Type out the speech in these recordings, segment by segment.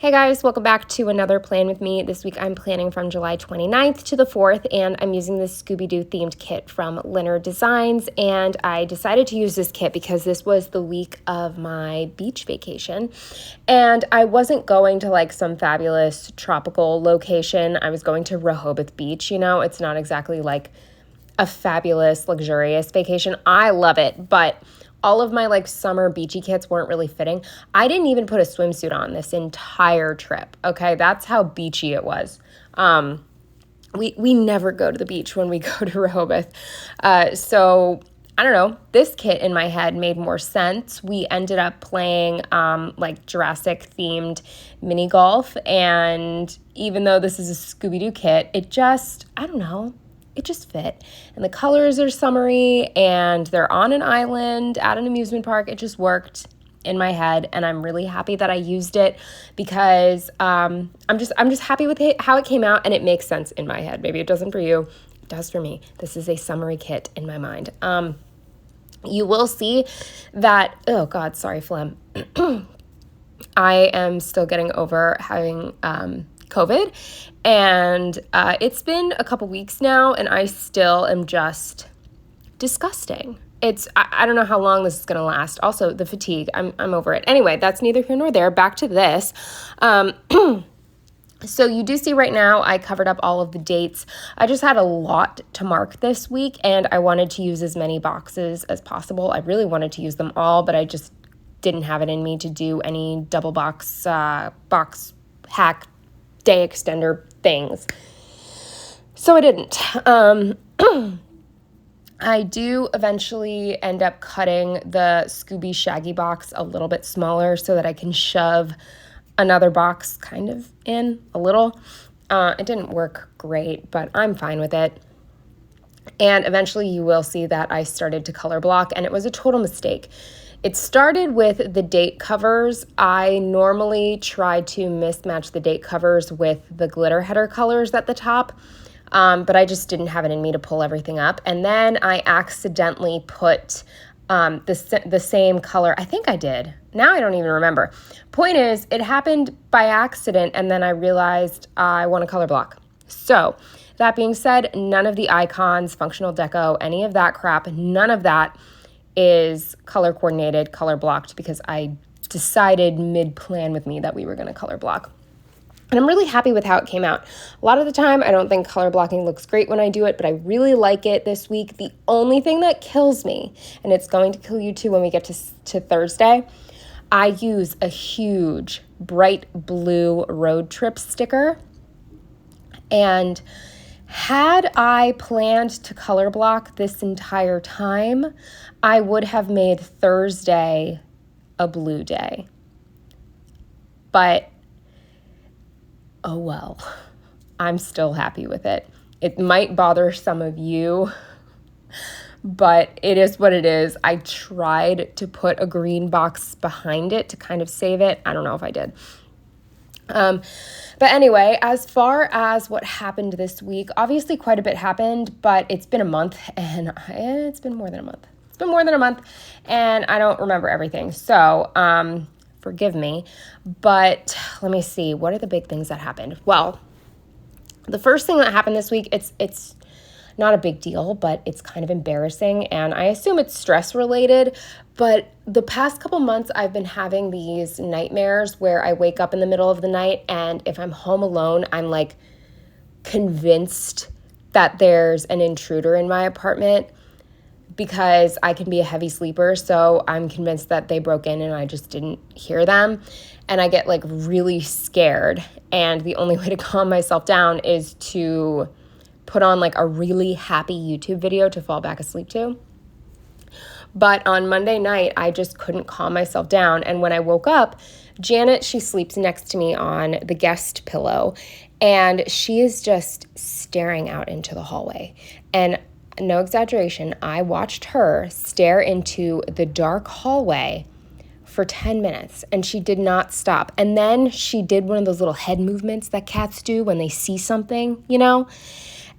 Hey guys, welcome back to another plan with me. This week I'm planning from July 29th to the 4th, and I'm using this Scooby-Doo themed kit from Lynner Designs. And I decided to use this kit because this was the week of my beach vacation. And I wasn't going to like some fabulous tropical location. I was going to Rehoboth Beach, it's not exactly like a fabulous, luxurious vacation. I love it, but all of my like summer beachy kits weren't really fitting. I didn't even put a swimsuit on this entire trip. Okay, that's how beachy it was. We never go to the beach when we go to Rehoboth. So I don't know, this kit in my head made more sense. We ended up playing like Jurassic themed mini golf, and even though this is a Scooby-Doo kit, it just fit. And the colors are summery, and they're on an island at an amusement park. It just worked in my head, and I'm really happy that I used it because I'm just happy with how it came out, and it makes sense in my head. Maybe it doesn't for you. It does for me. This is a summery kit in my mind. You will see that, oh God, sorry, phlegm. I am still getting over having COVID, and it's been a couple weeks now, and I still am just disgusting. I don't know how long this is going to last. Also, the fatigue, I'm over it. Anyway, that's neither here nor there. Back to this. So you do see right now I covered up all of the dates. I just had a lot to mark this week, and I wanted to use as many boxes as possible. I really wanted to use them all, but I just didn't have it in me to do any double box hack day extender things. So I didn't. I do eventually end up cutting the Scooby Shaggy box a little bit smaller so that I can shove another box kind of in a little. It didn't work great, but I'm fine with it. And eventually you will see that I started to color block, and it was a total mistake. It started with the date covers. I normally try to mismatch the date covers with the glitter header colors at the top, but I just didn't have it in me to pull everything up. And then I accidentally put the same color. I think I did. Now I don't even remember. Point is, it happened by accident, and then I realized I want to color block. So that being said, none of the icons, functional deco, any of that crap, none of that is color coordinated, color blocked, because I decided mid-plan with me that we were going to color block. And I'm really happy with how it came out. A lot of the time, I don't think color blocking looks great when I do it, but I really like it this week. The only thing that kills me, and it's going to kill you too when we get to Thursday, I use a huge bright blue road trip sticker. And had I planned to color block this entire time, I would have made Thursday a blue day. But, oh well, I'm still happy with it. It might bother some of you, but it is what it is. I tried to put a green box behind it to kind of save it. I don't know if I did. But anyway, as far as what happened this week, obviously quite a bit happened, but it's been a month, and it's been more than a month. It's been more than a month, and I don't remember everything. So, forgive me, but let me see. What are the big things that happened? Well, the first thing that happened this week, it's not a big deal, but it's kind of embarrassing, and I assume it's stress related, but the past couple months I've been having these nightmares where I wake up in the middle of the night, and if I'm home alone, I'm like convinced that there's an intruder in my apartment because I can be a heavy sleeper, so I'm convinced that they broke in and I just didn't hear them, and I get like really scared, and the only way to calm myself down is to put on like a really happy YouTube video to fall back asleep to. But on Monday night, I just couldn't calm myself down. And when I woke up, Janet, she sleeps next to me on the guest pillow, and she is just staring out into the hallway. And no exaggeration, I watched her stare into the dark hallway for 10 minutes, and she did not stop. And then she did one of those little head movements that cats do when they see something,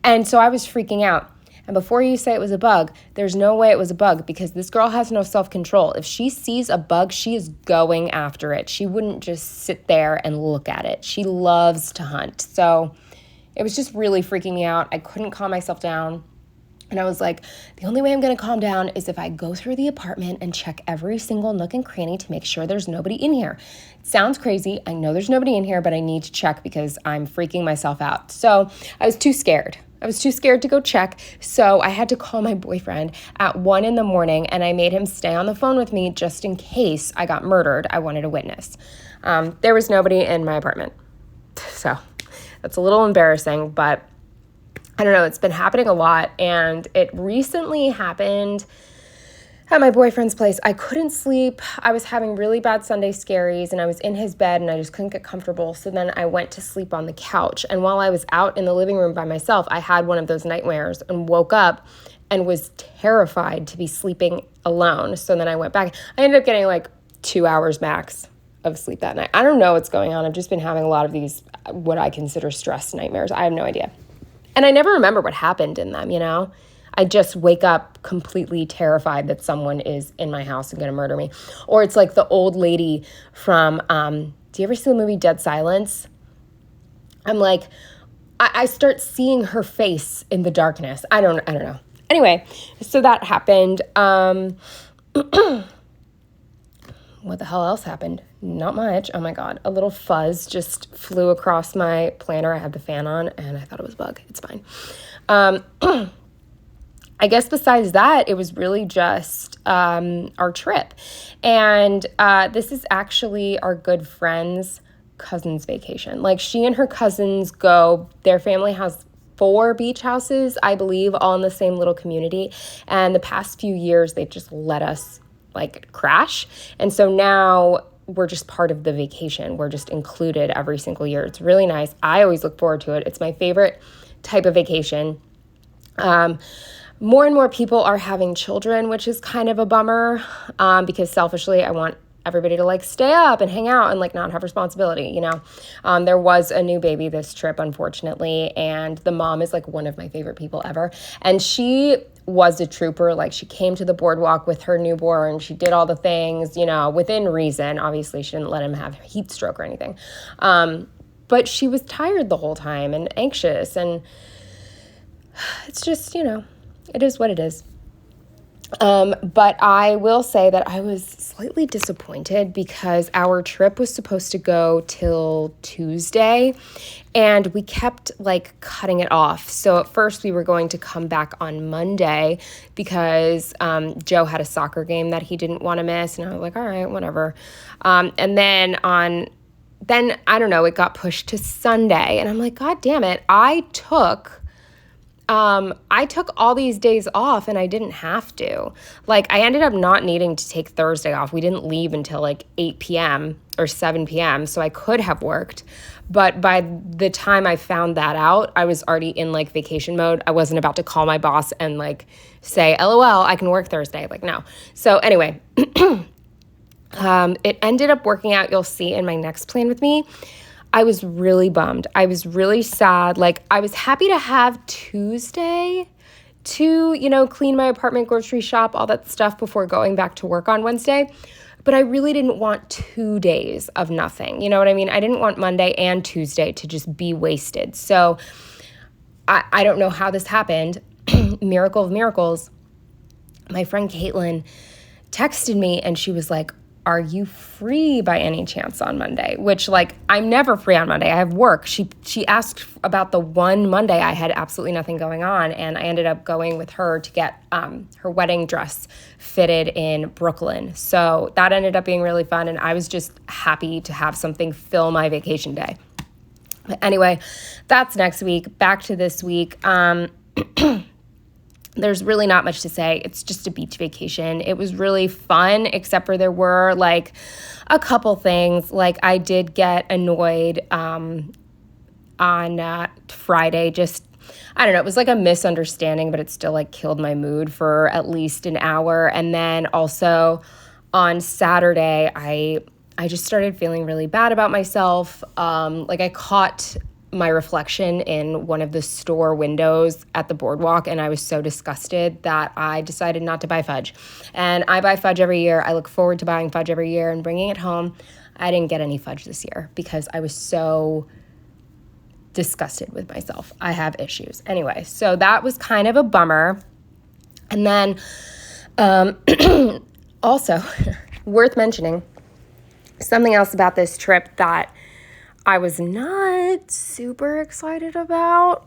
And so I was freaking out. And before you say it was a bug, there's no way it was a bug because this girl has no self-control. If she sees a bug, she is going after it. She wouldn't just sit there and look at it. She loves to hunt. So it was just really freaking me out. I couldn't calm myself down. And I was like, the only way I'm going to calm down is if I go through the apartment and check every single nook and cranny to make sure there's nobody in here. It sounds crazy. I know there's nobody in here, but I need to check because I'm freaking myself out. So I was too scared. I was too scared to go check. So I had to call my boyfriend at 1 a.m. and I made him stay on the phone with me just in case I got murdered. I wanted a witness. There was nobody in my apartment. So that's a little embarrassing, but I don't know, it's been happening a lot, and it recently happened at my boyfriend's place. I couldn't sleep. I was having really bad Sunday scaries, and I was in his bed, and I just couldn't get comfortable, so then I went to sleep on the couch, and while I was out in the living room by myself, I had one of those nightmares and woke up and was terrified to be sleeping alone, so then I went back. I ended up getting like 2 hours max of sleep that night. I don't know what's going on. I've just been having a lot of these, what I consider stress nightmares. I have no idea. And I never remember what happened in them, you know? I just wake up completely terrified that someone is in my house and going to murder me. Or it's like the old lady from, do you ever see the movie Dead Silence? I'm like, I start seeing her face in the darkness. I don't know. Anyway, so that happened. What the hell else happened? Not much. Oh my God. A little fuzz just flew across my planner. I had the fan on and I thought it was a bug. It's fine. I guess besides that, it was really just our trip. And this is actually our good friend's cousin's vacation. Like she and her cousins go, their family has 4 beach houses, I believe, all in the same little community. And the past few years, they've just let us like crash. And so now we're just part of the vacation. We're just included every single year. It's really nice. I always look forward to it. It's my favorite type of vacation. More and more people are having children, which is kind of a bummer because selfishly I want everybody to like stay up and hang out and like not have responsibility, you know. There was a new baby this trip, unfortunately, and the mom is like one of my favorite people ever. And she was a trooper. Like she came to the boardwalk with her newborn. She did all the things, you know, within reason. Obviously, she didn't let him have heat stroke or anything. But she was tired the whole time and anxious. And it's just, you know, it is what it is. But I will say that I was slightly disappointed because our trip was supposed to go till Tuesday and we kept like cutting it off. So at first we were going to come back on Monday because Joe had a soccer game that he didn't want to miss. And I was like, all right, whatever. And then I don't know, it got pushed to Sunday. And I'm like, God damn it. I took all these days off and I didn't have to. Like, I ended up not needing to take Thursday off. We didn't leave until like 8 p.m. or 7 p.m., so I could have worked. But by the time I found that out, I was already in like vacation mode. I wasn't about to call my boss and like say, LOL, I can work Thursday. Like, no. So anyway, it ended up working out. You'll see in my next plan with me. I was really bummed. I was really sad. Like, I was happy to have Tuesday to, you know, clean my apartment, grocery shop, all that stuff before going back to work on Wednesday. But I really didn't want 2 days of nothing. You know what I mean? I didn't want Monday and Tuesday to just be wasted. So I don't know how this happened. Miracle of miracles. My friend Caitlin texted me and she was like, are you free by any chance on Monday? Which, like, I'm never free on Monday. I have work. She asked about the one Monday I had absolutely nothing going on, and I ended up going with her to get her wedding dress fitted in Brooklyn. So that ended up being really fun, and I was just happy to have something fill my vacation day. But anyway, that's next week. Back to this week. There's really not much to say. It's just a beach vacation. It was really fun, except for there were like a couple things. Like I did get annoyed on Friday. Just, I don't know, it was like a misunderstanding, but it still like killed my mood for at least an hour. And then also on Saturday, I just started feeling really bad about myself. Like I caught my reflection in one of the store windows at the boardwalk, and I was so disgusted that I decided not to buy fudge. And I buy fudge every year. I look forward to buying fudge every year and bringing it home. I didn't get any fudge this year because I was so disgusted with myself. I have issues. Anyway, so that was kind of a bummer. And then also worth mentioning, something else about this trip that I was not super excited about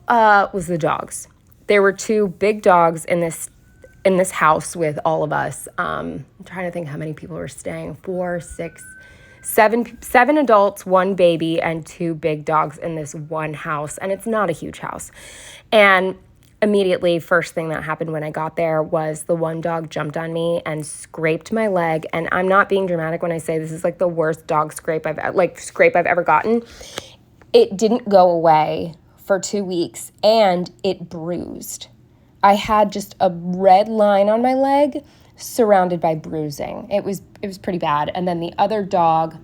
was the dogs. There were 2 big dogs in this house with all of us. I'm trying to think how many people were staying. 4, 6, 7 adults, 1 baby, and 2 big dogs in this one house. And it's not a huge house. And immediately, first thing that happened when I got there was the one dog jumped on me and scraped my leg. And I'm not being dramatic when I say this is like the worst dog scrape I've ever gotten. It didn't go away for 2 weeks, and it bruised. I had just a red line on my leg surrounded by bruising. It was pretty bad. And then the other dog,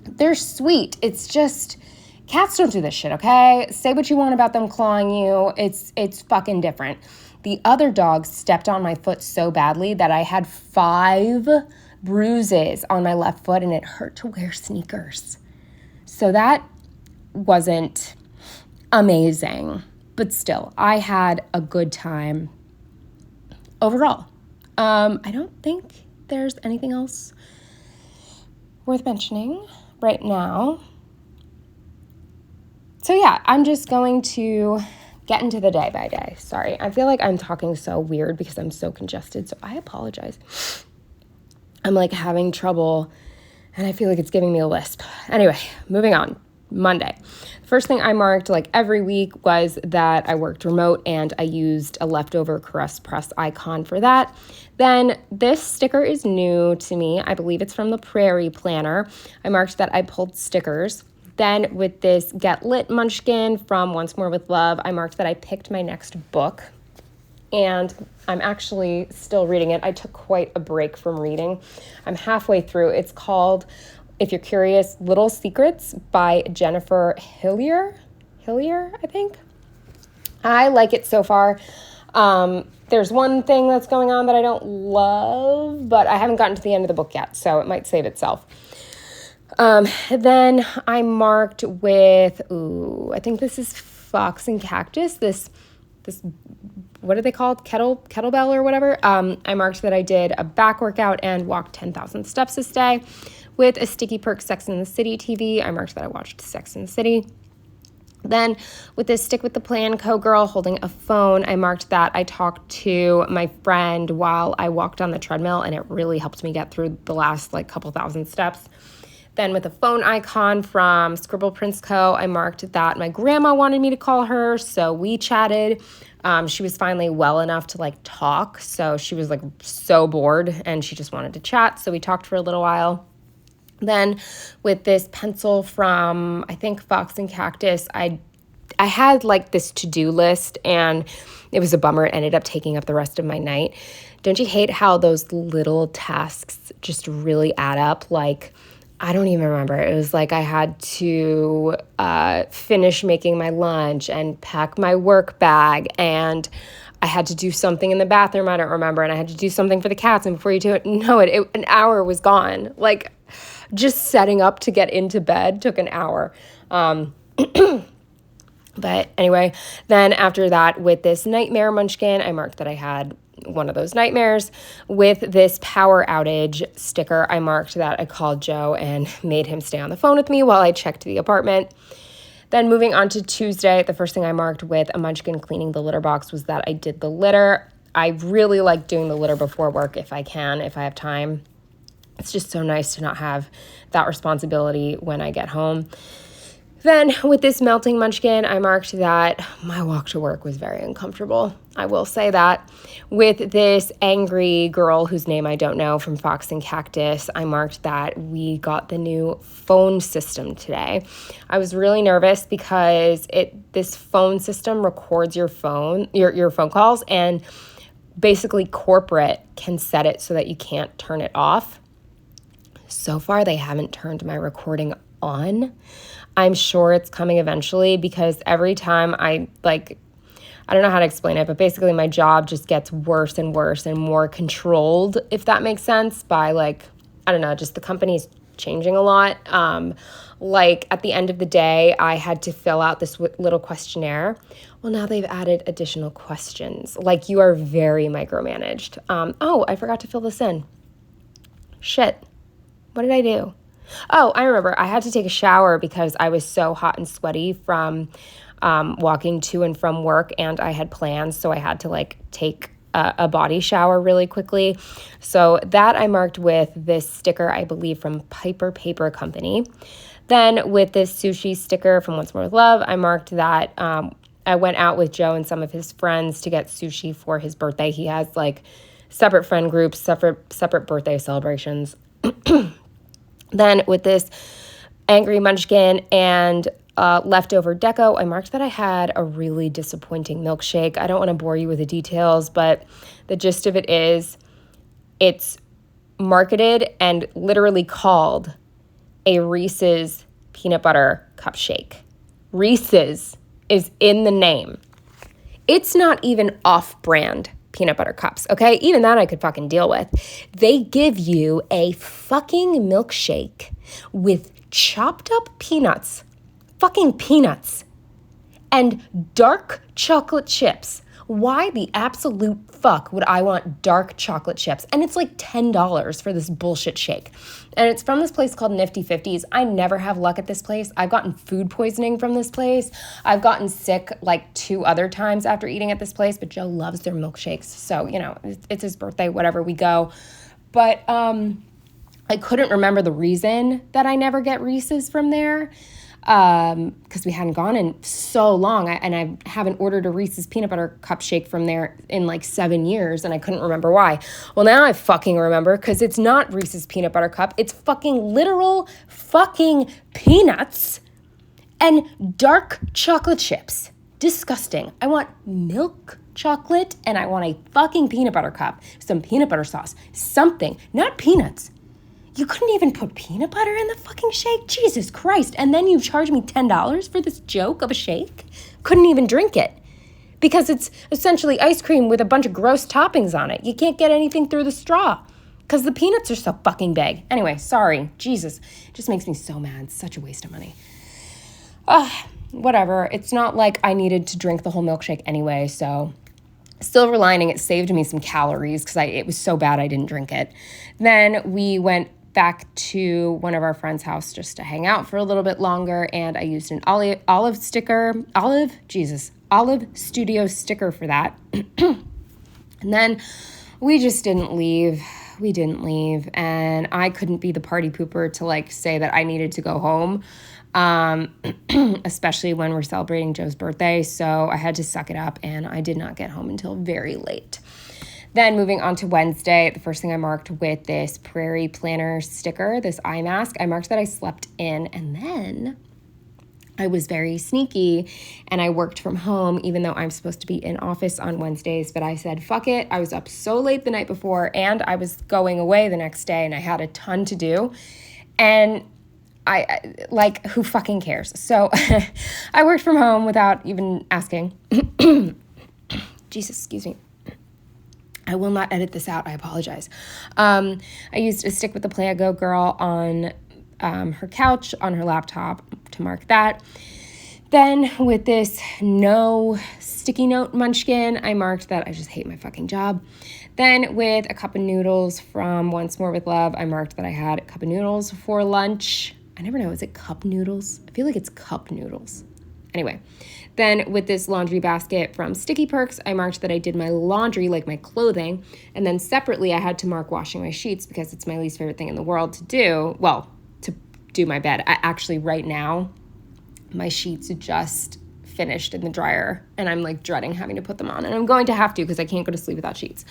they're sweet. It's just, cats don't do this shit, okay? Say what you want about them clawing you. It's fucking different. The other dog stepped on my foot so badly that I had 5 bruises on my left foot, and it hurt to wear sneakers. So that wasn't amazing, but still, I had a good time overall. I don't think there's anything else worth mentioning right now. So yeah, I'm just going to get into the day by day. Sorry, I feel like I'm talking so weird because I'm so congested, so I apologize. I'm like having trouble, and I feel like it's giving me a lisp. Anyway, moving on. Monday. The first thing I marked like every week was that I worked remote, and I used a leftover crust press icon for that. Then this sticker is new to me. I believe it's from the Prairie Planner. I marked that I pulled stickers. Then with this Get Lit Munchkin from Once More with Love, I marked that I picked my next book. And I'm actually still reading it. I took quite a break from reading. I'm halfway through. It's called, if you're curious, Little Secrets by Jennifer Hillier, I think. I like it so far. There's one thing that's going on that I don't love, but I haven't gotten to the end of the book yet, so it might save itself. Then I marked with, I think this is Fox and Cactus, this what are they called? Kettlebell or whatever. I marked that I did a back workout and walked 10,000 steps this day. With a Sticky Perk Sex and the City TV, I marked that I watched Sex and the City. Then with this Stick with the Plan co-girl holding a phone, I marked that I talked to my friend while I walked on the treadmill, and it really helped me get through the last couple thousand steps. Then with a phone icon from Scribble Prince Co., I marked that my grandma wanted me to call her, so we chatted. She was finally well enough to talk, so she was so bored and she just wanted to chat, so we talked for a little while. Then with this pencil from, I think, Fox and Cactus, I had this to-do list, and it was a bummer. It ended up taking up the rest of my night. Don't you hate how those little tasks just really add up? I don't even remember. It was I had to finish making my lunch and pack my work bag, and I had to do something in the bathroom, I don't remember, and I had to do something for the cats, and before you know it, an hour was gone. Just setting up to get into bed took an hour. But anyway, then after that, with this Nightmare Munchkin, I marked that I had one of those nightmares. With this power outage sticker, I marked that I called Joe and made him stay on the phone with me while I checked the apartment. Then moving on to Tuesday, the first thing I marked with a Munchkin cleaning the litter box was that I did the litter. I really like doing the litter before work if I have time. It's just so nice to not have that responsibility when I get home. Then with this melting Munchkin, I marked that my walk to work was very uncomfortable. I will say that. With this angry girl whose name I don't know from Fox and Cactus, I marked that we got the new phone system today. I was really nervous because this phone system records your phone calls, and basically corporate can set it so that you can't turn it off. So far, they haven't turned my recording on. I'm sure it's coming eventually because every time I don't know how to explain it, but basically my job just gets worse and worse and more controlled, if that makes sense, by I don't know, just the company's changing a lot. At the end of the day, I had to fill out this little questionnaire. Well, now they've added additional questions. You are very micromanaged. Oh, I forgot to fill this in. Shit. What did I do? Oh, I remember. I had to take a shower because I was so hot and sweaty from walking to and from work, and I had plans, so I had to take a body shower really quickly. So that I marked with this sticker, I believe, from Piper Paper Company. Then with this sushi sticker from Once More With Love, I marked that I went out with Joe and some of his friends to get sushi for his birthday. He has separate friend groups, separate birthday celebrations. Then with this Angry Munchkin and leftover deco, I marked that I had a really disappointing milkshake. I don't want to bore you with the details, but the gist of it is it's marketed and literally called a Reese's peanut butter cup shake. Reese's is in the name. It's not even off-brand peanut butter cups, okay? Even that I could fucking deal with. They give you a fucking milkshake with chopped up peanuts, fucking peanuts, and dark chocolate chips. Why the absolute fuck would I want dark chocolate chips? And it's $10 for this bullshit shake. And it's from this place called Nifty 50s. I never have luck at this place. I've gotten food poisoning from this place. I've gotten sick 2 other times after eating at this place, but Joe loves their milkshakes. So, it's his birthday, whatever, we go. But I couldn't remember the reason that I never get Reese's from there. Because we hadn't gone in so long, and I haven't ordered a Reese's peanut butter cup shake from there in 7 years, and I couldn't remember why. Well, now I fucking remember, because it's not Reese's peanut butter cup. It's fucking literal fucking peanuts and dark chocolate chips. Disgusting. I want milk chocolate, and I want a fucking peanut butter cup, some peanut butter sauce, something, not peanuts. You couldn't even put peanut butter in the fucking shake? Jesus Christ. And then you charge me $10 for this joke of a shake? Couldn't even drink it. Because it's essentially ice cream with a bunch of gross toppings on it. You can't get anything through the straw. Because the peanuts are so fucking big. Anyway, sorry. Jesus. It just makes me so mad. It's such a waste of money. Whatever. It's not like I needed to drink the whole milkshake anyway, so... Silver lining, it saved me some calories because it was so bad I didn't drink it. Then we went back to one of our friends' house just to hang out for a little bit longer, and I used an olive studio sticker for that. And then we just didn't leave. We didn't leave, and I couldn't be the party pooper to say that I needed to go home, especially when we're celebrating Joe's birthday. So I had to suck it up, and I did not get home until very late. Then moving on to Wednesday, the first thing I marked with this Prairie Planner sticker, this eye mask, I marked that I slept in, and then I was very sneaky and I worked from home even though I'm supposed to be in office on Wednesdays, but I said, fuck it. I was up so late the night before and I was going away the next day and I had a ton to do. And I who fucking cares? So I worked from home without even asking. Jesus, excuse me. I will not edit this out. I apologize. I used a stick with the Play-Go girl on her couch, on her laptop to mark that. Then with this no sticky note munchkin, I marked that I just hate my fucking job. Then with a cup of noodles from Once More With Love, I marked that I had a cup of noodles for lunch. I never know, is it cup noodles? I feel like it's cup noodles. Anyway, then with this laundry basket from Sticky Perks, I marked that I did my laundry, like my clothing, and then separately I had to mark washing my sheets because it's my least favorite thing in the world to do. Well, to do my bed. I actually, right now, my sheets just finished in the dryer, and I'm like dreading having to put them on, and I'm going to have to because I can't go to sleep without sheets.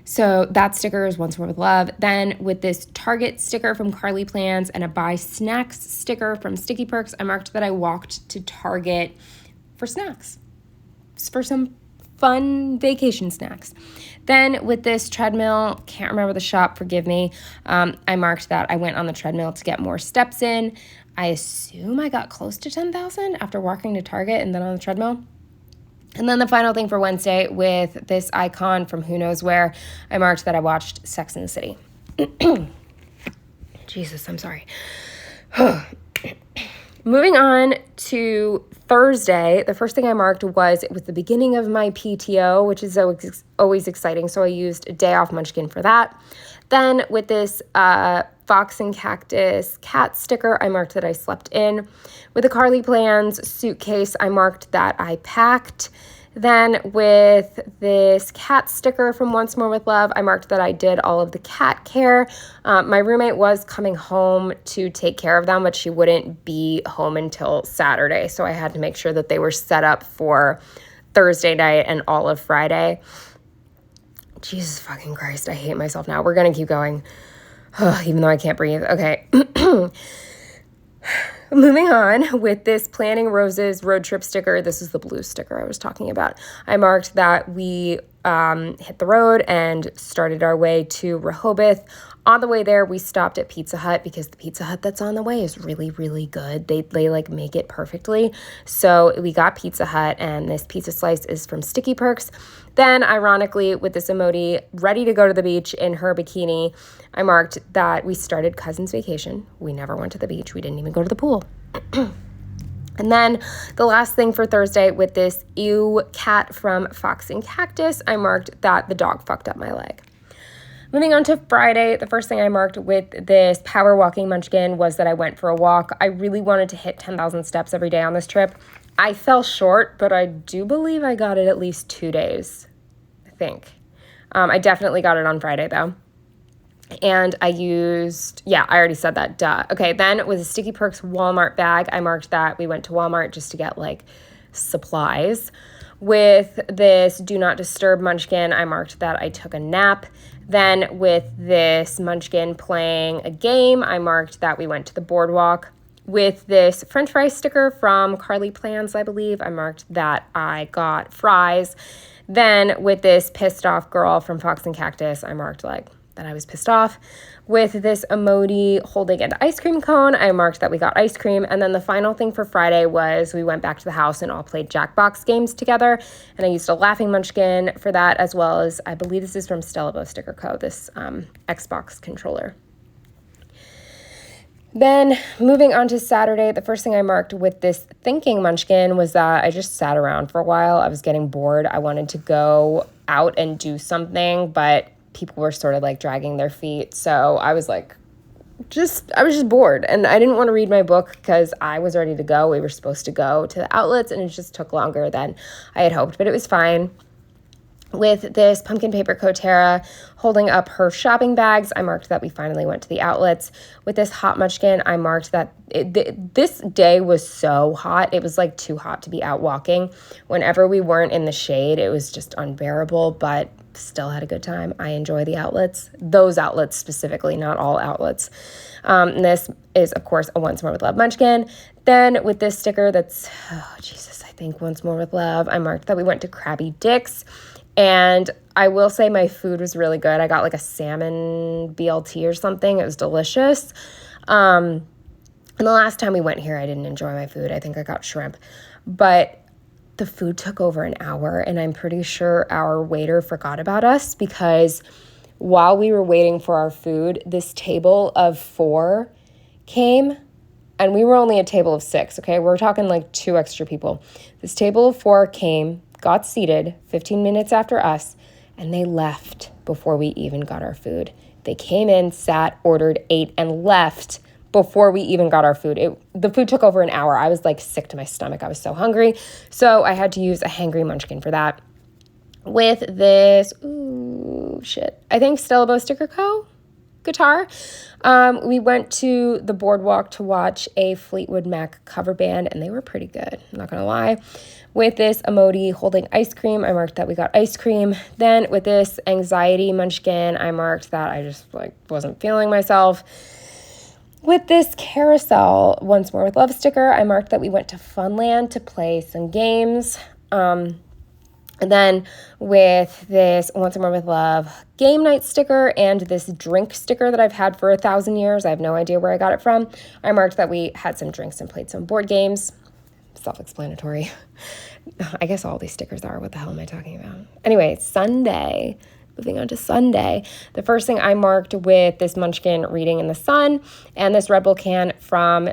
So that sticker is Once More With Love. Then with this Target sticker from Carly Plans and a Buy Snacks sticker from Sticky Perks, I marked that I walked to Target for snacks. Just for some fun vacation snacks. Then with this treadmill, can't remember the shop, forgive me, I marked that I went on the treadmill to get more steps in. I assume I got close to 10,000 after walking to Target and then on the treadmill. And then the final thing for Wednesday with this icon from who knows where, I marked that I watched Sex and the City. Jesus, I'm sorry. Moving on to Thursday, the first thing I marked was it was the beginning of my PTO, which is always exciting. So I used a day off Munchkin for that. Then with this Fox and Cactus cat sticker, I marked that I slept in. With the Carly Plans suitcase, I marked that I packed. Then with this cat sticker from Once More with Love, I marked that I did all of the cat care. My roommate was coming home to take care of them, but she wouldn't be home until Saturday. So I had to make sure that they were set up for Thursday night and all of Friday. Jesus fucking Christ, I hate myself now. We're going to keep going, even though I can't breathe. Okay. Moving on with this Planning Roses road trip sticker. This is the blue sticker I was talking about. I marked that we hit the road and started our way to Rehoboth. On the way there, we stopped at Pizza Hut because the Pizza Hut that's on the way is really, really good. They like make it perfectly. So we got Pizza Hut, and this pizza slice is from Sticky Perks. Then, ironically, with this emoji, ready to go to the beach in her bikini, I marked that we started Cousin's Vacation. We never went to the beach. We didn't even go to the pool. And then the last thing for Thursday with this Ew cat from Fox and Cactus, I marked that the dog fucked up my leg. Moving on to Friday, the first thing I marked with this Power Walking Munchkin was that I went for a walk. I really wanted to hit 10,000 steps every day on this trip. I fell short, but I do believe I got it at least 2 days, I think. I definitely got it on Friday, though. And I used, I already said that, duh. Okay, then with a Sticky Perks Walmart bag, I marked that we went to Walmart just to get, like, supplies. With this Do Not Disturb Munchkin, I marked that I took a nap. Then with this Munchkin playing a game, I marked that we went to the boardwalk. With this French fry sticker from Carly Plans, I believe, I marked that I got fries. Then with this pissed off girl from Fox and Cactus, I marked that I was pissed off. With this emoji holding an ice cream cone, I marked that we got ice cream. And then the final thing for Friday was we went back to the house and all played Jackbox games together. And I used a Laughing Munchkin for that, as well as, I believe this is from Stellabo Sticker Co., this Xbox controller. Then moving on to Saturday, the first thing I marked with this Thinking Munchkin was that I just sat around for a while. I was getting bored. I wanted to go out and do something, but people were sort of like dragging their feet. So I was just bored, and I didn't want to read my book because I was ready to go. We were supposed to go to the outlets, and it just took longer than I had hoped, but it was fine. With this Pumpkin Paper Kotera holding up her shopping bags, I marked that we finally went to the outlets. With this Hot Munchkin, I marked that this day was so hot. It was like too hot to be out walking. Whenever we weren't in the shade, it was just unbearable, but still had a good time. I enjoy the outlets, those outlets specifically, not all outlets. And this is, of course, a Once More with Love Munchkin. Then with this sticker that's, I think Once More with Love, I marked that we went to Krabby Dick's. And I will say my food was really good. I got like a salmon BLT or something. It was delicious. And the last time we went here, I didn't enjoy my food. I think I got shrimp. But the food took over an hour, and I'm pretty sure our waiter forgot about us because while we were waiting for our food, this table of 4 came, and we were only a table of 6, okay? We're talking like 2 extra people. This table of 4 came, got seated 15 minutes after us, and they left before we even got our food. They came in, sat, ordered, ate, and left before we even got our food. The food took over an hour. I was like sick to my stomach. I was so hungry. So I had to use a Hangry Munchkin for that. With this, I think Stellabo Sticker Co. guitar. We went to the boardwalk to watch a Fleetwood Mac cover band, and they were pretty good, I'm not gonna lie. With this emoji holding ice cream, I marked that we got ice cream. Then with this Anxiety Munchkin, I marked that I just wasn't feeling myself. With this Carousel Once More with Love sticker, I marked that we went to Funland to play some games. And then with this Once More with Love game night sticker and this drink sticker that I've had for 1,000 years, I have no idea where I got it from, I marked that we had some drinks and played some board games. Self-explanatory. I guess all these stickers are. What the hell am I talking about? Anyway, Sunday. Moving on to Sunday. The first thing I marked with this Munchkin Reading in the Sun and this Red Bull can from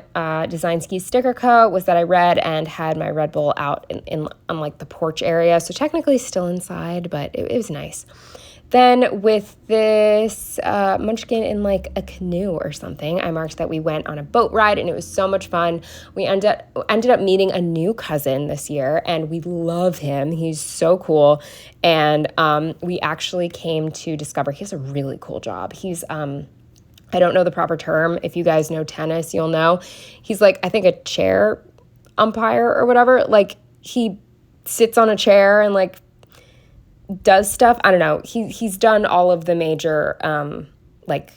Design Ski Sticker Co. was that I read and had my Red Bull out on like the porch area. So technically still inside, but it was nice. Then with this Munchkin in like a canoe or something, I marked that we went on a boat ride and it was so much fun. We ended up meeting a new cousin this year and we love him. He's so cool. And we actually came to discover he has a really cool job. He's, I don't know the proper term. If you guys know tennis, you'll know. He's like, I think a chair umpire or whatever. Like he sits on a chair and like does stuff. I don't know. He's done all of the major, like,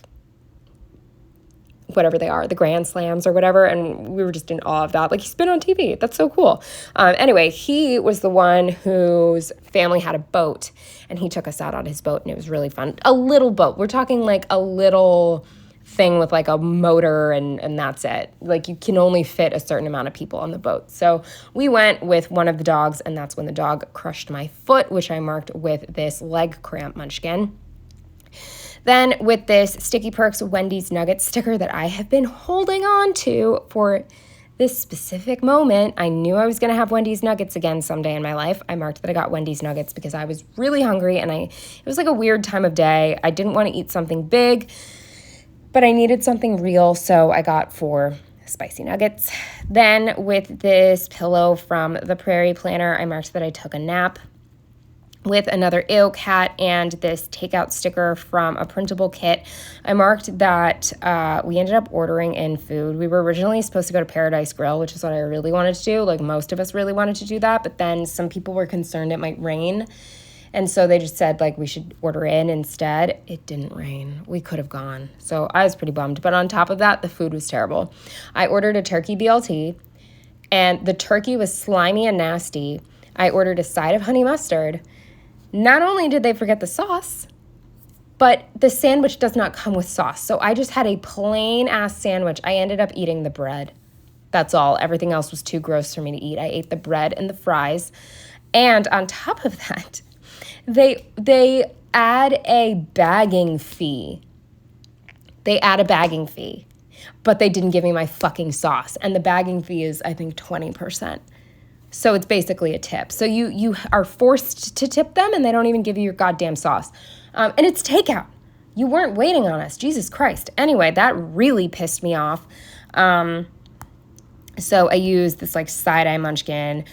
whatever they are, the Grand Slams or whatever, and we were just in awe of that. Like, he's been on TV. That's so cool. Anyway, he was the one whose family had a boat, and he took us out on his boat, and it was really fun. A little boat. We're talking, like, a little thing with, like, a motor, and that's it. Like, you can only fit a certain amount of people on the boat. So we went with one of the dogs, and that's when the dog crushed my foot, which I marked with this leg cramp Munchkin. Then with this Sticky Perks Wendy's Nuggets sticker that I have been holding on to for this specific moment. I knew I was going to have Wendy's Nuggets again someday in my life. I marked that I got Wendy's Nuggets because I was really hungry and it was like a weird time of day. I didn't want to eat something big, but I needed something real, so I got 4 spicy nuggets. Then with this pillow from the Prairie Planner, I marked that I took a nap. With another Ew cat and this takeout sticker from a printable kit, I marked that we ended up ordering in food. We were originally supposed to go to Paradise Grill, which is what I really wanted to do. Like most of us really wanted to do that, but then some people were concerned it might rain. And so they just said like we should order in instead. It didn't rain. We could have gone. So I was pretty bummed. But on top of that, the food was terrible. I ordered a turkey BLT and the turkey was slimy and nasty. I ordered a side of honey mustard. Not only did they forget the sauce, but the sandwich does not come with sauce. So I just had a plain ass sandwich. I ended up eating the bread. That's all. Everything else was too gross for me to eat. I ate the bread and the fries. And on top of that, they add a bagging fee. They add a bagging fee, but they didn't give me my fucking sauce. And the bagging fee is, I think, 20%. So it's basically a tip. So you are forced to tip them, and they don't even give you your goddamn sauce. And it's takeout. You weren't waiting on us. Jesus Christ. Anyway, that really pissed me off. So I used this like side-eye Munchkin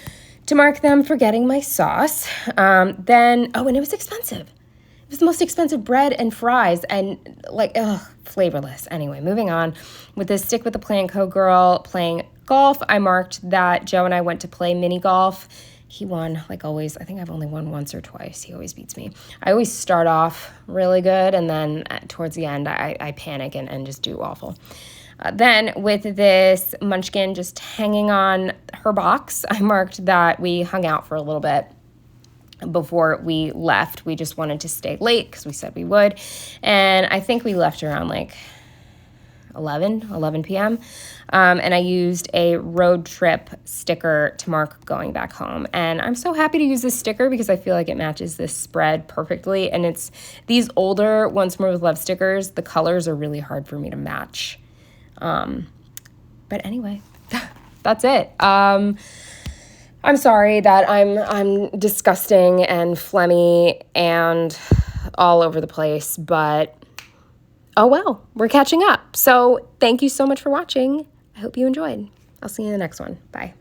to mark them for getting my sauce. And it was expensive. It was the most expensive bread and fries and flavorless. Anyway, moving on. With this Stick with the Plan Co. girl playing golf, I marked that Joe and I went to play mini golf. He won, like always. I think I've only won once or twice. He always beats me. I always start off really good, and then towards the end, I panic and just do awful. Then with this Munchkin just hanging on her box, I marked that we hung out for a little bit before we left. We just wanted to stay late because we said we would. And I think we left around like 11 p.m. And I used a road trip sticker to mark going back home. And I'm so happy to use this sticker because I feel like it matches this spread perfectly. And it's these older Once More with Love stickers. The colors are really hard for me to match. But anyway, that's it. I'm sorry that I'm disgusting and phlegmy and all over the place, but oh well, we're catching up. So thank you so much for watching. I hope you enjoyed. I'll see you in the next one. Bye.